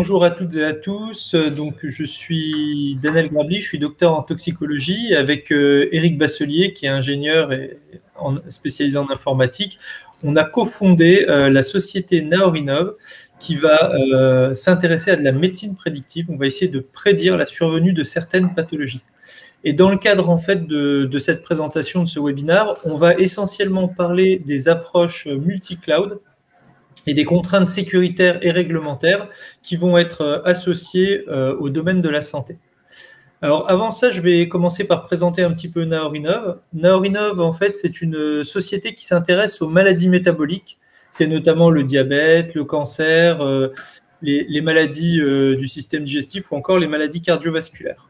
Bonjour à toutes et à tous. Donc, je suis Daniel Grabli, je suis docteur en toxicologie avec Éric Basselier, qui est ingénieur et spécialisé en informatique. On a cofondé la société Naorinov qui va s'intéresser à de la médecine prédictive. On va essayer de prédire la survenue de certaines pathologies. Et dans le cadre en fait de cette présentation de ce webinaire, on va essentiellement parler des approches multi-cloud et des contraintes sécuritaires et réglementaires qui vont être associées au domaine de la santé. Alors avant ça, je vais commencer par présenter un petit peu Naorinov. Naorinov, en fait, c'est une société qui s'intéresse aux maladies métaboliques. C'est notamment le diabète, le cancer, les maladies du système digestif ou encore les maladies cardiovasculaires.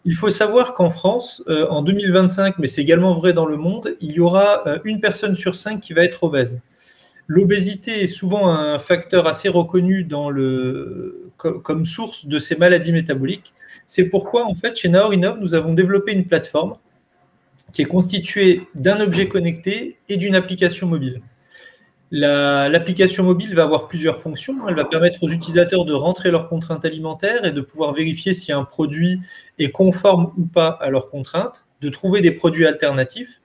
Il faut savoir qu'en France, en 2025, mais c'est également vrai dans le monde, il y aura une personne sur 5 qui va être obèse. L'obésité est souvent un facteur assez reconnu comme source de ces maladies métaboliques. C'est pourquoi, en fait, chez Naorinov, nous avons développé une plateforme qui est constituée d'un objet connecté et d'une application mobile. L'application mobile va avoir plusieurs fonctions. Elle va permettre aux utilisateurs de rentrer leurs contraintes alimentaires et de pouvoir vérifier si un produit est conforme ou pas à leurs contraintes, de trouver des produits alternatifs.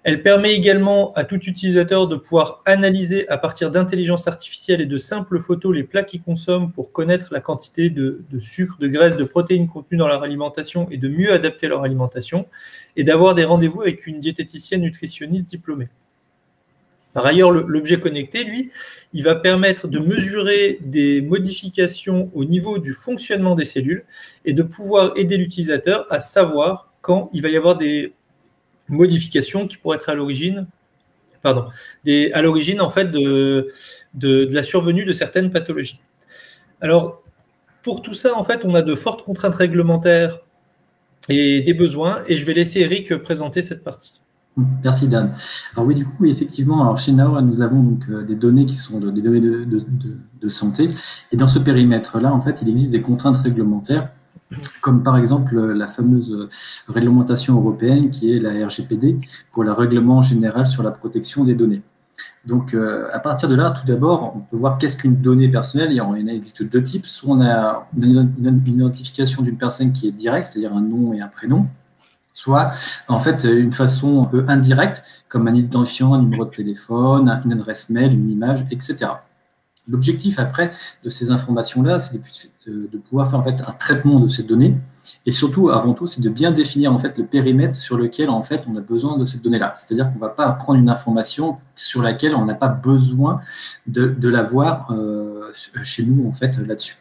Elle permet également à tout utilisateur de pouvoir analyser à partir d'intelligence artificielle et de simples photos les plats qu'ils consomment pour connaître la quantité de sucre, de graisse, de protéines contenues dans leur alimentation et de mieux adapter leur alimentation et d'avoir des rendez-vous avec une diététicienne nutritionniste diplômée. Par ailleurs, l'objet connecté, lui, il va permettre de mesurer des modifications au niveau du fonctionnement des cellules et de pouvoir aider l'utilisateur à savoir quand il va y avoir des modifications qui pourraient être à l'origine en fait de la survenue de certaines pathologies. Alors, pour tout ça, en fait, on a de fortes contraintes réglementaires et des besoins, et je vais laisser Eric présenter cette partie. Merci Dan. Alors oui, du coup, effectivement, alors chez Naor, nous avons donc des données qui sont des données de santé, et dans ce périmètre-là, en fait, il existe des contraintes réglementaires, comme par exemple la fameuse réglementation européenne qui est la RGPD pour le règlement général sur la protection des données. Donc, à partir de là, tout d'abord, on peut voir qu'est-ce qu'une donnée personnelle. Il existe deux types. Soit on a une identification d'une personne qui est directe, c'est-à-dire un nom et un prénom, soit en fait une façon un peu indirecte, comme un identifiant, un numéro de téléphone, une adresse mail, une image, etc. L'objectif après de ces informations-là, c'est de pouvoir faire en fait un traitement de ces données, et surtout, avant tout, c'est de bien définir en fait le périmètre sur lequel en fait on a besoin de cette donnée-là. C'est-à-dire qu'on ne va pas prendre une information sur laquelle on n'a pas besoin de l'avoir chez nous en fait là-dessus.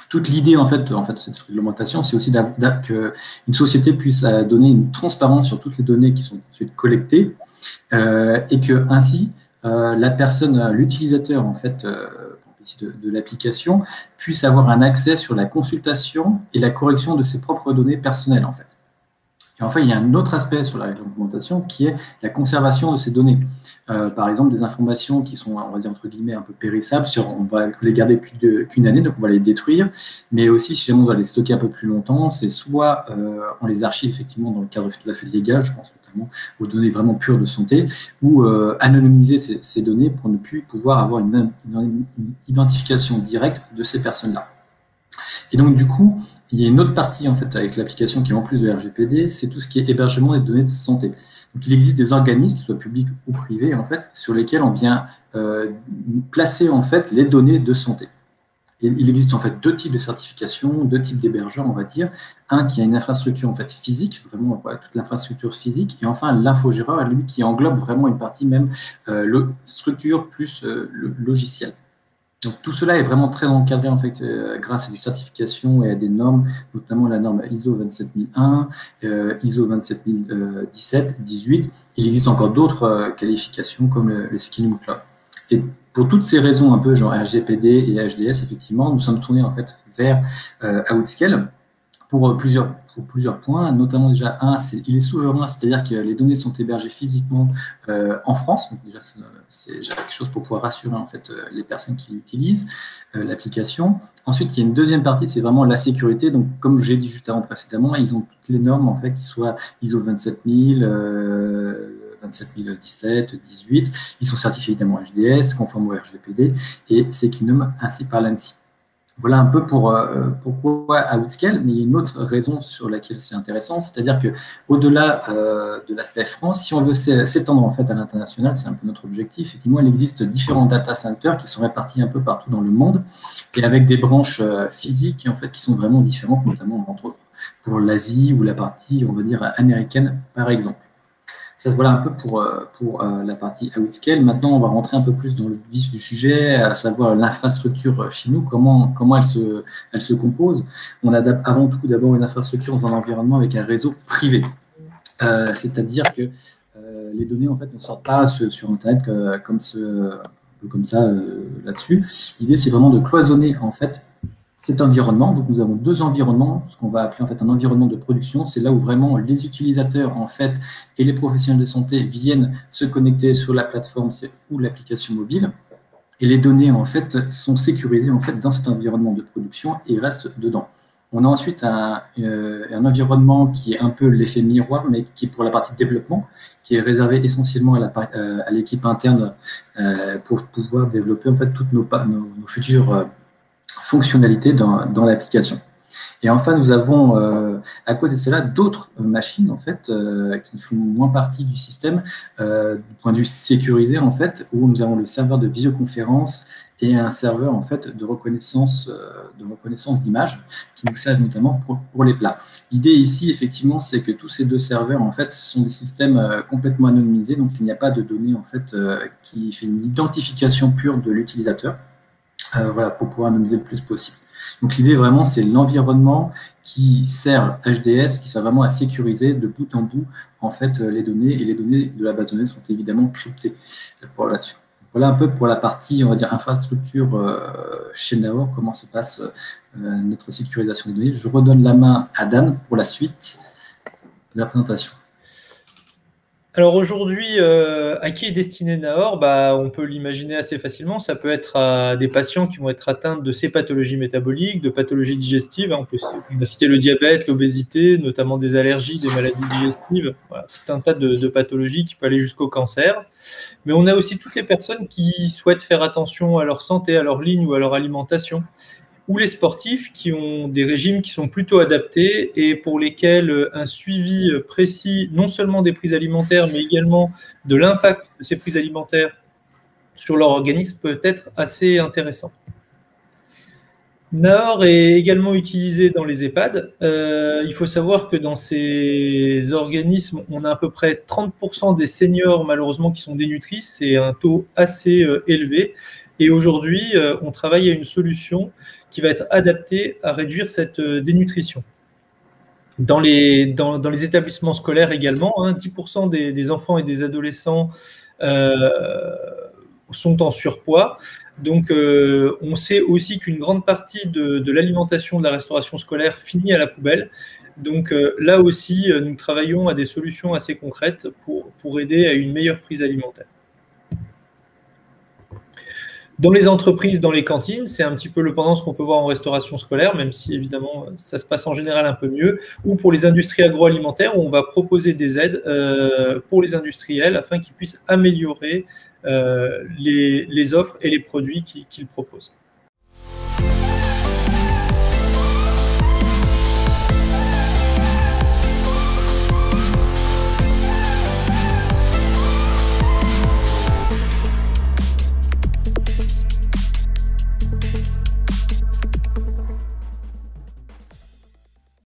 Toute l'idée en fait de cette réglementation, c'est aussi qu'une société puisse donner une transparence sur toutes les données qui sont ensuite collectées, et que ainsi la personne, l'utilisateur en fait de l'application puisse avoir un accès sur la consultation et la correction de ses propres données personnelles en fait. Et enfin, il y a un autre aspect sur la réglementation qui est la conservation de ces données. Par exemple, des informations qui sont, on va dire, entre guillemets, un peu périssables, on va les garder qu'une année, donc on va les détruire, mais aussi, si jamais on va les stocker un peu plus longtemps, c'est soit on les archive effectivement dans le cadre tout à fait légal, je pense notamment aux données vraiment pures de santé, ou anonymiser ces données pour ne plus pouvoir avoir une identification directe de ces personnes-là. Et donc, du coup, il y a une autre partie en fait avec l'application qui est en plus de RGPD, c'est tout ce qui est hébergement des données de santé. Donc, il existe des organismes, qu'ils soient publics ou privés, en fait, sur lesquels on vient placer en fait les données de santé. Et il existe en fait deux types de certifications, deux types d'hébergeurs, on va dire. Un qui a une infrastructure en fait physique, vraiment toute l'infrastructure physique, et enfin l'infogéreur, lui, qui englobe vraiment une partie même structure plus logiciel. Donc, tout cela est vraiment très encadré en fait, grâce à des certifications et à des normes, notamment la norme ISO 27001, ISO 27017, 18. Il existe encore d'autres qualifications comme le Security Cloud. Et pour toutes ces raisons, un peu genre RGPD et HDS, effectivement, nous sommes tournés en fait vers Outscale pour plusieurs points, notamment déjà il est souverain, c'est-à-dire que les données sont hébergées physiquement en France. Donc déjà, c'est déjà quelque chose pour pouvoir rassurer en fait les personnes qui utilisent l'application. Ensuite, il y a une deuxième partie, c'est vraiment la sécurité. Donc, comme j'ai dit juste avant précédemment, ils ont toutes les normes en fait qui soient ISO 27000, 27017, 18. Ils sont certifiés évidemment HDS, conformes au RGPD et Sekinum ainsi par l'ANSSI. Voilà un peu pourquoi Outscale, mais il y a une autre raison sur laquelle c'est intéressant, c'est-à-dire que au-delà de l'aspect France, si on veut s'étendre en fait à l'international, c'est un peu notre objectif. Effectivement, il existe différents data centers qui sont répartis un peu partout dans le monde et avec des branches physiques en fait qui sont vraiment différentes, notamment entre autres pour l'Asie ou la partie, on va dire, américaine par exemple. Ça, voilà un peu pour la partie Outscale. Maintenant, on va rentrer un peu plus dans le vif du sujet, à savoir l'infrastructure chez nous, comment elle se compose. On a avant tout d'abord une infrastructure dans un environnement avec un réseau privé. C'est-à-dire que les données en fait, ne sortent pas sur Internet comme ça là-dessus. L'idée, c'est vraiment de cloisonner en fait cet environnement. Donc, nous avons deux environnements, ce qu'on va appeler en fait un environnement de production. C'est là où vraiment les utilisateurs en fait et les professionnels de santé viennent se connecter sur la plateforme ou l'application mobile. Et les données en fait sont sécurisées en fait dans cet environnement de production et restent dedans. On a ensuite un environnement qui est un peu l'effet miroir, mais qui est pour la partie développement, qui est réservé essentiellement à l'équipe interne pour pouvoir développer en fait toutes nos futures fonctionnalités dans l'application. Et enfin, nous avons à côté de cela d'autres machines en fait qui font moins partie du système du point de vue sécurisé en fait, où nous avons le serveur de visioconférence et un serveur en fait de reconnaissance d'images qui nous servent notamment pour les plats. L'idée ici effectivement, c'est que tous ces deux serveurs en fait ce sont des systèmes complètement anonymisés, donc il n'y a pas de données en fait qui fait une identification pure de l'utilisateur. Voilà, pour pouvoir anonymiser le plus possible. Donc l'idée vraiment, c'est l'environnement qui sert HDS, qui sert vraiment à sécuriser de bout en bout en fait les données, et les données de la base de données sont évidemment cryptées là-dessus. Voilà un peu pour la partie, on va dire, infrastructure chez Naor, comment se passe notre sécurisation des données. Je redonne la main à Dan pour la suite de la présentation. Alors aujourd'hui, à qui est destiné Naor? On peut l'imaginer assez facilement. Ça peut être à des patients qui vont être atteints de ces pathologies métaboliques, de pathologies digestives. On a cité le diabète, l'obésité, notamment des allergies, des maladies digestives. Voilà, tout un tas de pathologies qui peuvent aller jusqu'au cancer. Mais on a aussi toutes les personnes qui souhaitent faire attention à leur santé, à leur ligne ou à leur alimentation, ou les sportifs qui ont des régimes qui sont plutôt adaptés et pour lesquels un suivi précis, non seulement des prises alimentaires, mais également de l'impact de ces prises alimentaires sur leur organisme peut être assez intéressant. Naor est également utilisé dans les EHPAD. Il faut savoir que dans ces organismes, on a à peu près 30% des seniors, malheureusement, qui sont dénutris. C'est un taux assez élevé. Et aujourd'hui, on travaille à une solution qui va être adaptée à réduire cette dénutrition. Dans les établissements scolaires également, 10% des enfants et des adolescents sont en surpoids. Donc, on sait aussi qu'une grande partie de l'alimentation de la restauration scolaire finit à la poubelle. Donc, là aussi, nous travaillons à des solutions assez concrètes pour aider à une meilleure prise alimentaire. Dans les entreprises, dans les cantines, c'est un petit peu le pendant ce qu'on peut voir en restauration scolaire, même si évidemment ça se passe en général un peu mieux, ou pour les industries agroalimentaires où on va proposer des aides pour les industriels afin qu'ils puissent améliorer les offres et les produits qu'ils proposent.